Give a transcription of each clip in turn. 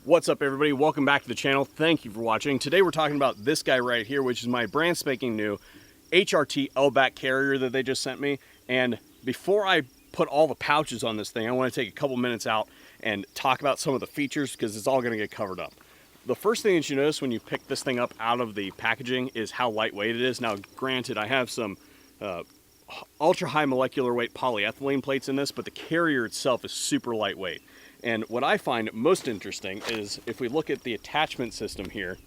What's up, everybody? Welcome back to the channel. Thank you for watching. Today we're talking about this guy right here, which is my brand spanking new HRT LBAC carrier that they just sent me. And before I put all the pouches on this thing, I want to take a couple minutes out and talk about some of the features because it's all going to get covered up. The first thing that you notice when you pick this thing up out of the packaging is how lightweight it is. Now, granted, I have some ultra high molecular weight polyethylene plates in this, but the carrier itself is super lightweight. And what I find most interesting is if we look at the attachment system here,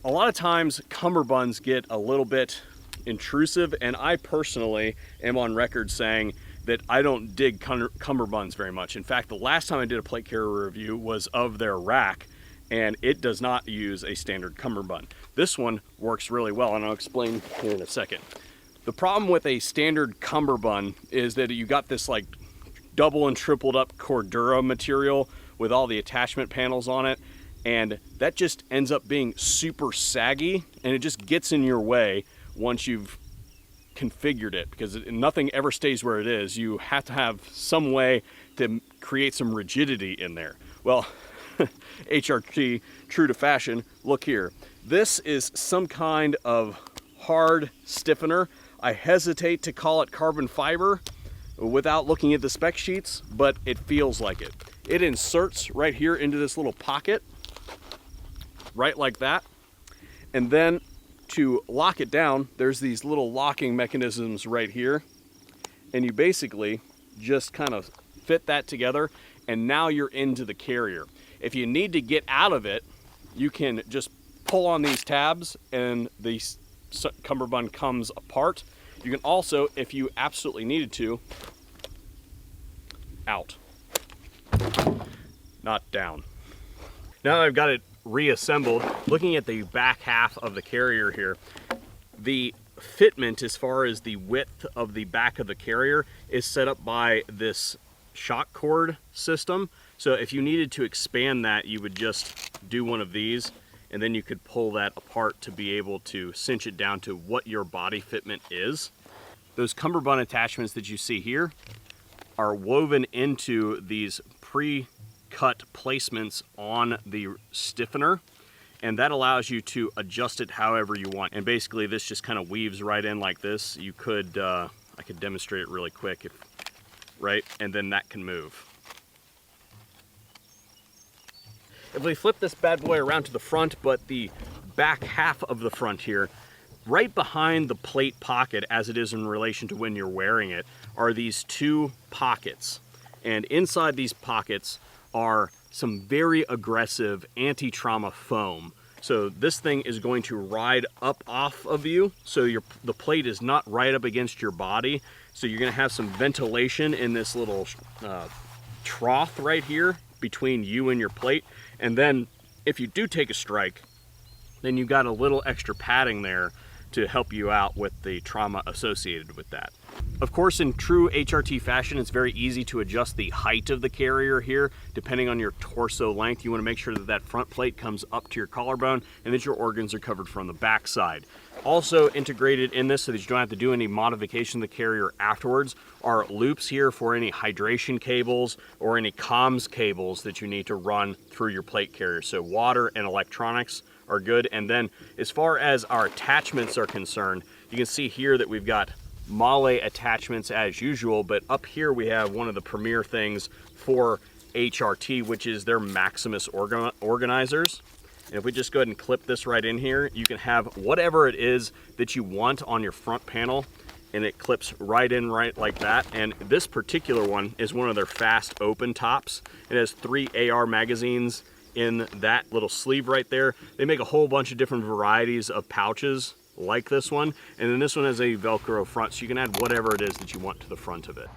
a lot of times cummerbunds get a little bit intrusive, and I personally am on record saying that I don't dig cummerbunds very much. In fact, the last time I did a plate carrier review was of their rack, and it does not use a standard cummerbund. This one works really well, and I'll explain here in a second. The problem with a standard cummerbund is that you got this like double and tripled up Cordura material with all the attachment panels on it, and that just ends up being super saggy, and it just gets in your way once you've configured it, because nothing ever stays where it is. You have to have some way to create some rigidity in there. Well, HRT, true to fashion, look here. This is some kind of hard stiffener. I hesitate to call it carbon fiber without looking at the spec sheets, but it feels like it. It inserts right here into this little pocket, right like that. And then to lock it down, there's these little locking mechanisms right here. And you basically just kind of fit that together, and now you're into the carrier. If you need to get out of it, you can just pull on these tabs and the cummerbund comes apart. You can also, if you absolutely needed to, out, not down. Now that I've got it reassembled, looking at the back half of the carrier here, the fitment as far as the width of the back of the carrier is set up by this shock cord system. So if you needed to expand that, you would just do one of these, and then you could pull that apart to be able to cinch it down to what your body fitment is. Those cummerbund attachments that you see here are woven into these pre-cut placements on the stiffener, and that allows you to adjust it however you want. And basically this just kind of weaves right in like this. You could, I could demonstrate it really quick, right? And then that can move. If we flip this bad boy around to the front, but the back half of the front here, right behind the plate pocket, as it is in relation to when you're wearing it, are these two pockets. And inside these pockets are some very aggressive anti-trauma foam. So this thing is going to ride up off of you, so the plate is not right up against your body. So you're gonna have some ventilation in this little trough right here between you and your plate. And then if you do take a strike, then you got a little extra padding there to help you out with the trauma associated with that. Of course, in true HRT fashion, it's very easy to adjust the height of the carrier here. Depending on your torso length, you want to make sure that that front plate comes up to your collarbone and that your organs are covered from the back side. Also integrated in this, so that you don't have to do any modification of the carrier afterwards, are loops here for any hydration cables or any comms cables that you need to run through your plate carrier. So water and electronics are good. And then as far as our attachments are concerned, you can see here that we've got Male attachments as usual, but up here we have one of the premier things for HRT, which is their Maximus organizers. And if we just go ahead and clip this right in here, you can have whatever it is that you want on your front panel, and it clips right in right like that. And this particular one is one of their fast open tops. It has 3 AR magazines in that little sleeve right there. They make a whole bunch of different varieties of pouches like this one, and then this one has a Velcro front, so you can add whatever it is that you want to the front of it.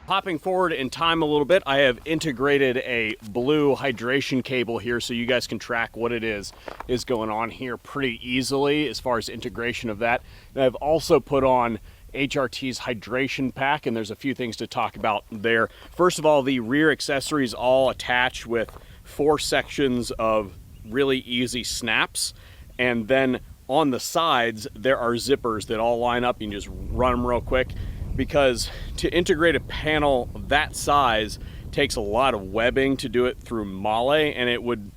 Hopping forward in time a little bit, I have integrated a blue hydration cable here so you guys can track what it is going on here pretty easily as far as integration of that. And I've also put on HRT's hydration pack, and there's a few things to talk about there. First of all, the rear accessories all attach with 4 sections of really easy snaps, and then on the sides there are zippers that all line up. You can just run them real quick. because to integrate a panel that size takes a lot of webbing to do it through MOLLE, and it would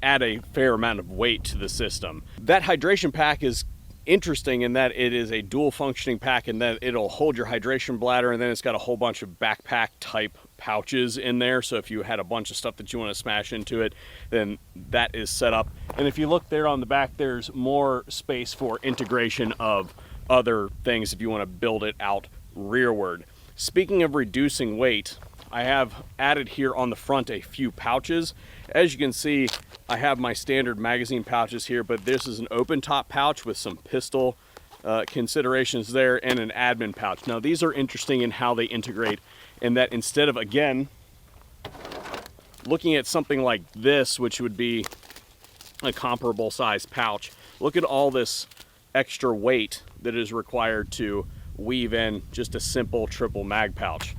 add a fair amount of weight to the system. That hydration pack is interesting in that it is a dual functioning pack, and that it'll hold your hydration bladder, and then it's got a whole bunch of backpack type pouches in there, so if you had a bunch of stuff that you want to smash into it, then that is set up. And if you look there on the back, there's more space for integration of other things if you want to build it out rearward. Speaking of reducing weight, I have added here on the front a few pouches. As you can see, I have my standard magazine pouches here, but this is an open top pouch with some pistol considerations there, and an admin pouch. Now these are interesting in how they integrate, in that instead of, again, looking at something like this, which would be a comparable size pouch, look at all this extra weight that is required to weave in just a simple triple mag pouch.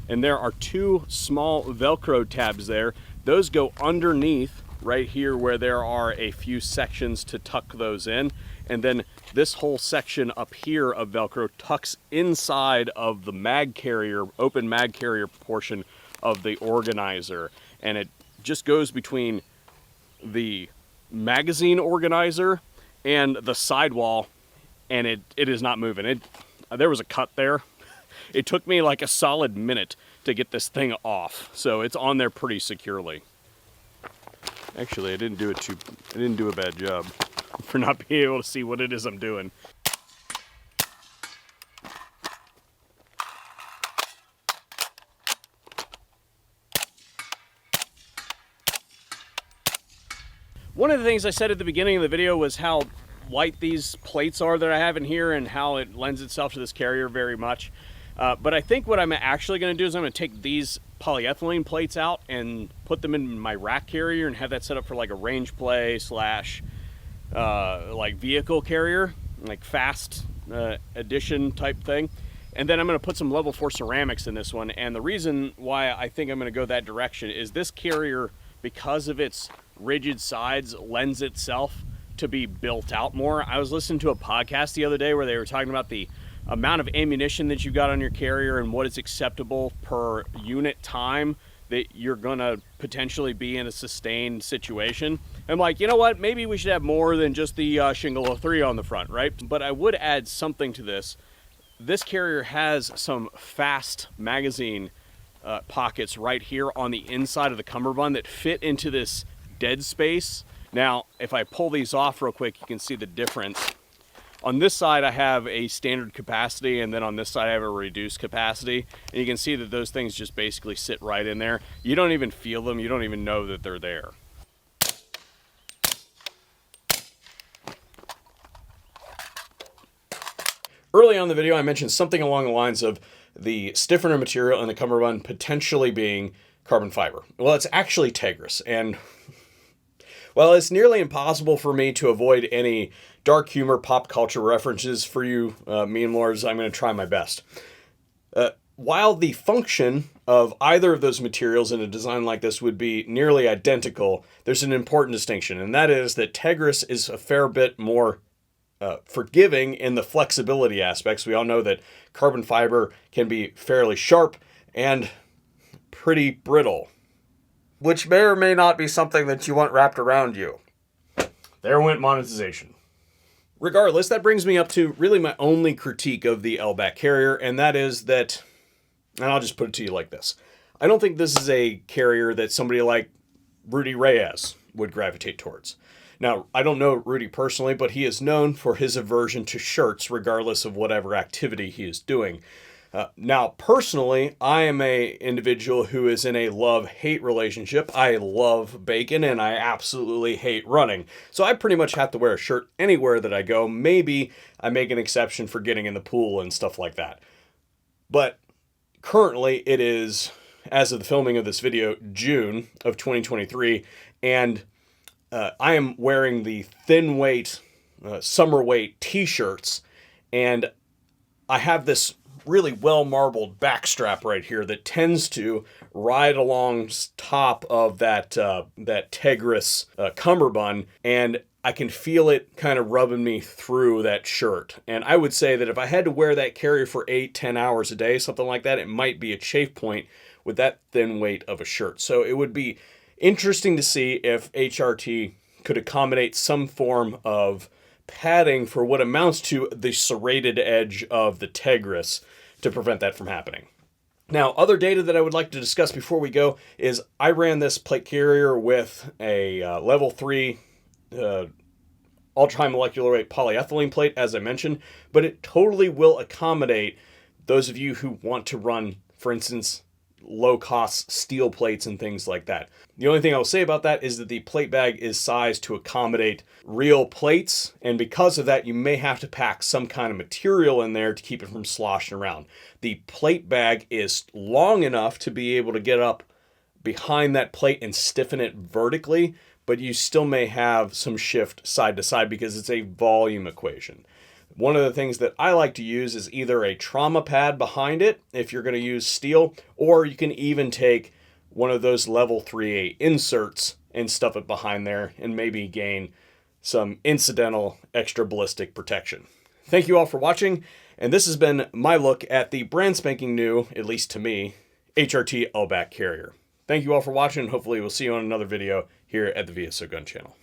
And there are two small Velcro tabs there. Those go underneath right here where there are a few sections to tuck those in. And then this whole section up here of Velcro tucks inside of the mag carrier, open mag carrier portion of the organizer. And it just goes between the magazine organizer and the sidewall, and it is not moving. There was a cut there. It took me like a solid minute to get this thing off, so it's on there pretty securely. Actually, I didn't do a bad job for not being able to see what it is I'm doing. One of the things I said at the beginning of the video was how light these plates are that I have in here, and how it lends itself to this carrier very much. But I think what I'm actually going to do is I'm going to take these polyethylene plates out and put them in my rack carrier and have that set up for like a range play slash like vehicle carrier, like fast edition type thing. And then I'm going to put some level 4 ceramics in this one. And the reason why I think I'm going to go that direction is this carrier, because of its rigid sides, lends itself to be built out more. I was listening to a podcast the other day where they were talking about the amount of ammunition that you got on your carrier and what is acceptable per unit time that you're gonna potentially be in a sustained situation. I'm like, you know what, maybe we should have more than just the Shingle 03 on the front, right? But I would add something to this. This carrier has some fast magazine pockets right here on the inside of the cummerbund that fit into this dead space. Now, if I pull these off real quick, you can see the difference. On this side, I have a standard capacity, and then on this side, I have a reduced capacity. And you can see that those things just basically sit right in there. You don't even feel them. You don't even know that they're there. Early on in the video, I mentioned something along the lines of the stiffener material in the cummerbund potentially being carbon fiber. Well, it's actually Tegris, and well, it's nearly impossible for me to avoid any dark humor pop culture references for you meme lords. I'm going to try my best. While the function of either of those materials in a design like this would be nearly identical, there's an important distinction, and that is that Tegris is a fair bit more forgiving in the flexibility aspects. We all know that carbon fiber can be fairly sharp and pretty brittle, which may or may not be something that you want wrapped around you. There went monetization. Regardless, that brings me up to really my only critique of the LBAC carrier, and that is that, and I'll just put it to you like this. I don't think this is a carrier that somebody like Rudy Reyes would gravitate towards. Now, I don't know Rudy personally, but he is known for his aversion to shirts regardless of whatever activity he is doing. Now, personally, I am an individual who is in a love-hate relationship. I love bacon and I absolutely hate running. So I pretty much have to wear a shirt anywhere that I go. Maybe I make an exception for getting in the pool and stuff like that. But currently it is, as of the filming of this video, June of 2023. And I am wearing the thin weight, summer weight t-shirts. And I have this really well marbled back strap right here that tends to ride along top of that Tegris cummerbund, and I can feel it kind of rubbing me through that shirt. And I would say that if I had to wear that carrier for 8-10 hours a day, something like that, it might be a chafe point with that thin weight of a shirt. So it would be interesting to see if HRT could accommodate some form of padding for what amounts to the serrated edge of the Tigris to prevent that from happening. Now, other data that I would like to discuss before we go is I ran this plate carrier with a level 3 ultra high molecular weight polyethylene plate, as I mentioned, but it totally will accommodate those of you who want to run, for instance, low cost steel plates and things like that. The only thing I will say about that is that the plate bag is sized to accommodate real plates, and because of that, you may have to pack some kind of material in there to keep it from sloshing around. The plate bag is long enough to be able to get up behind that plate and stiffen it vertically, but you still may have some shift side to side because it's a volume equation. One of the things that I like to use is either a trauma pad behind it if you're going to use steel, or you can even take one of those level 3A inserts and stuff it behind there and maybe gain some incidental extra ballistic protection. Thank you all for watching, and this has been my look at the brand spanking new, at least to me, HRT LBAC carrier. Thank you all for watching, and hopefully we'll see you on another video here at the VSO Gun Channel.